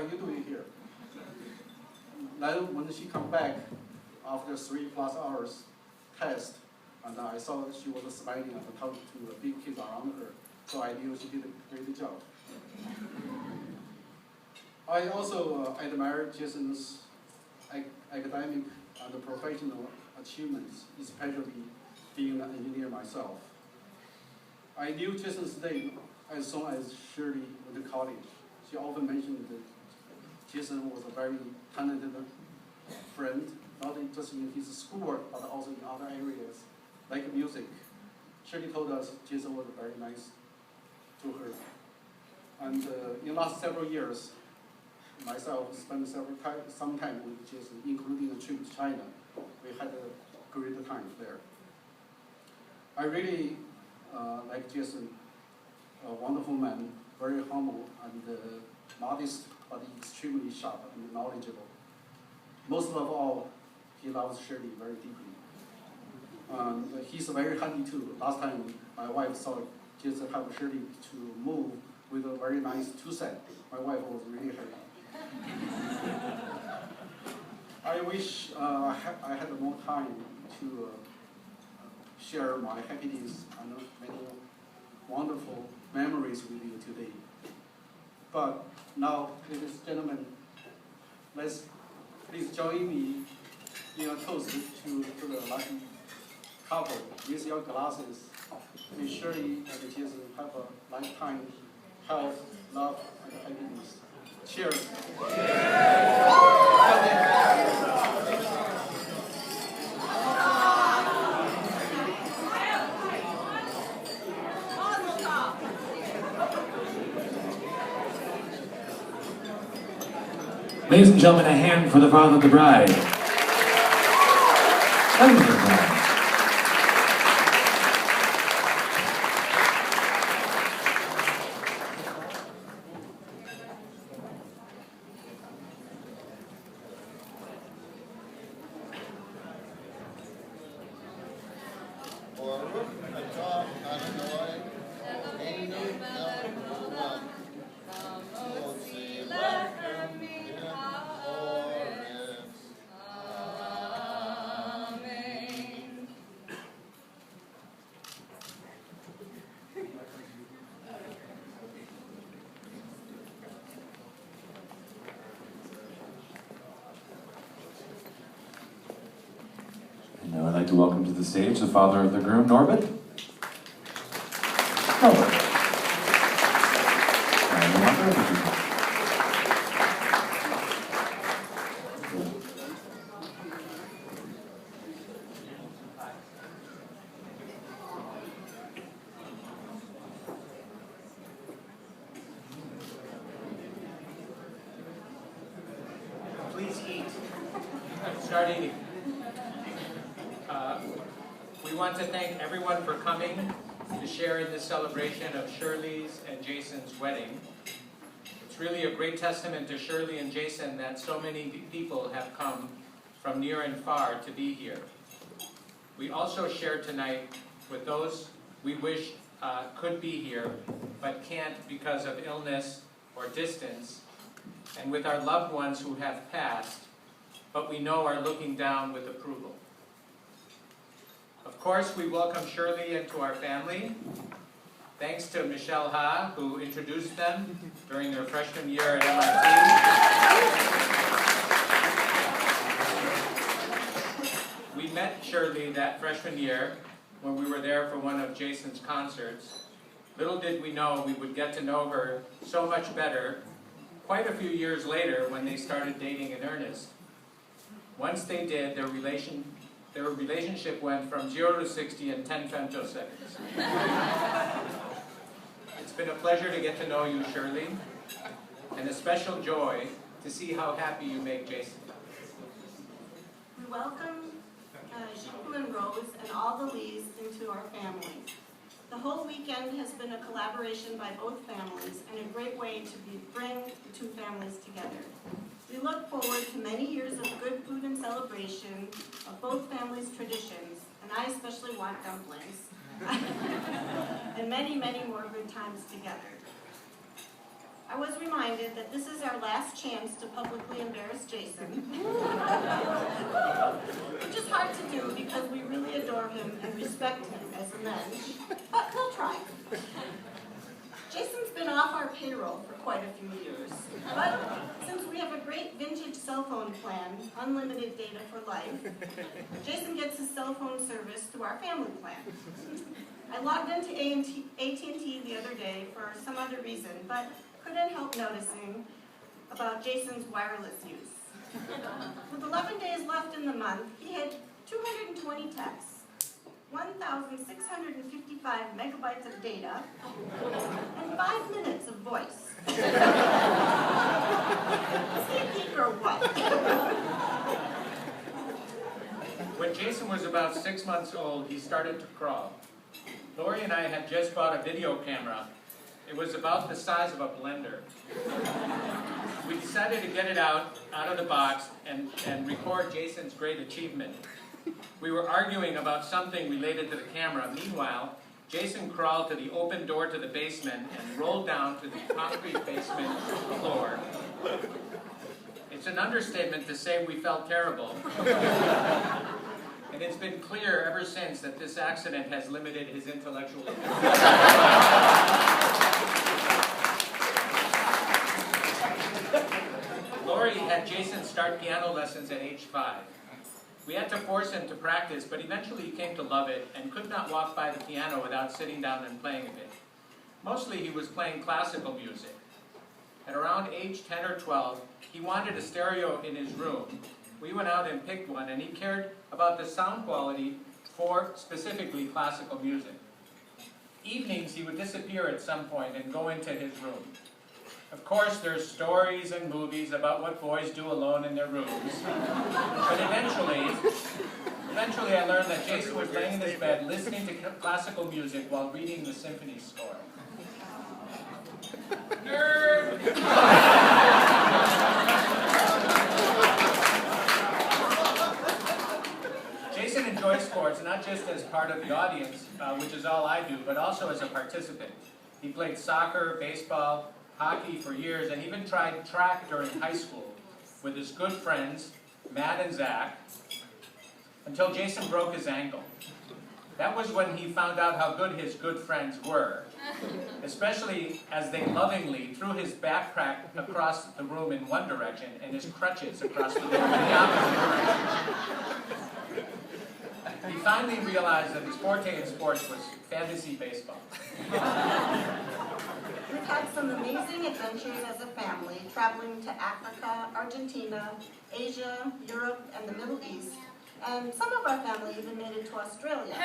are you doing here? Then when she come back after 3+ hours test, and I saw she was smiling and talking to the big kids around her, so I knew she did a great job. I also admire Jason's academic and professional achievements, especially being an engineer myself. I knew Jason's name as soon as Shirley went to college. She often mentioned that Jason was a very talented friend, not just in his schoolwork, but also in other areas, like music. Shirley told us Jason was very nice to her. And in the last several years, myself spent some time with Jason, including a trip to China. We had a great time there. I really like Jason, a wonderful man, very humble and modest, but extremely sharp and knowledgeable. Most of all, he loves Shirley very deeply. He's very handy too. Last time my wife saw Jason have Shirley to move with a very nice two-set. My wife was really happy. I wish I had more time to share my happiness and many wonderful memories with you today. But now, ladies and gentlemen, let's please join me in a toast to the lucky couple. With your glasses, may Shirley and Jason have a lifetime health, love, and happiness. Cheers. Ladies and gentlemen, a hand for the father of the bride. And the bride. Now I'd like to welcome to the stage the father of the groom, Norbert. Norbert. And the mother of the groom. Please eat. Start eating. We want to thank everyone for coming to share in this celebration of Shirley's and Jason's wedding. It's really a great testament to Shirley and Jason that so many people have come from near and far to be here. We also share tonight with those we wish could be here, but can't because of illness or distance, and with our loved ones who have passed, but we know are looking down with approval. Of course, we welcome Shirley into our family. Thanks to Michelle Ha, who introduced them during their freshman year at MIT. We met Shirley that freshman year when we were there for one of Jason's concerts. Little did we know we would get to know her so much better quite a few years later when they started dating in earnest. Once they did, their relationship went from 0 to 60 in 10 femtoseconds. It's been a pleasure to get to know you, Shirley, and a special joy to see how happy you make Jason. We welcome Shiku and Rose and all the Lees into our family. The whole weekend has been a collaboration by both families and a great way to bring the two families together. We look forward to many years of good food and celebration of both families' traditions, and I especially want dumplings, and many, many more good times together. I was reminded that this is our last chance to publicly embarrass Jason. Which is hard to do because we really adore him and respect him as a mensch, but we'll try. Jason's been off our payroll for quite a few years, but since we have a great vintage cell phone plan, unlimited data for life, Jason gets his cell phone service through our family plan. I logged into AT&T the other day for some other reason, but couldn't help noticing about Jason's wireless use. With 11 days left in the month, he had 220 texts, 1,655 megabytes of data, and 5 minutes of voice. Is he a geek or what? When Jason was about 6 months old, he started to crawl. Lori and I had just bought a video camera. It was about the size of a blender. We decided to get it out of the box and record Jason's great achievement. We were arguing about something related to the camera. Meanwhile, Jason crawled to the open door to the basement and rolled down to the concrete basement floor. It's an understatement to say we felt terrible. And it's been clear ever since that this accident has limited his intellectual ability. Lori had Jason start piano lessons at age 5. We had to force him to practice, but eventually he came to love it and could not walk by the piano without sitting down and playing a bit. Mostly he was playing classical music. At around age 10 or 12, he wanted a stereo in his room. We went out and picked one, and he cared about the sound quality for specifically classical music. Evenings, he would disappear at some point and go into his room. Of course, there's stories and movies about what boys do alone in their rooms. But eventually I learned that Jason was laying in his bed listening to classical music while reading the symphony score. Nerd! Jason enjoys sports, not just as part of the audience, which is all I do, but also as a participant. He played soccer, baseball, hockey for years, and even tried track during high school with his good friends, Matt and Zach, until Jason broke his ankle. That was when he found out how good his good friends were, especially as they lovingly threw his backpack across the room in one direction and his crutches across the room in the opposite direction. He finally realized that his forte in sports was fantasy baseball. We've had some amazing adventures as a family, traveling to Africa, Argentina, Asia, Europe, and the Middle East. And some of our family even made it to Australia.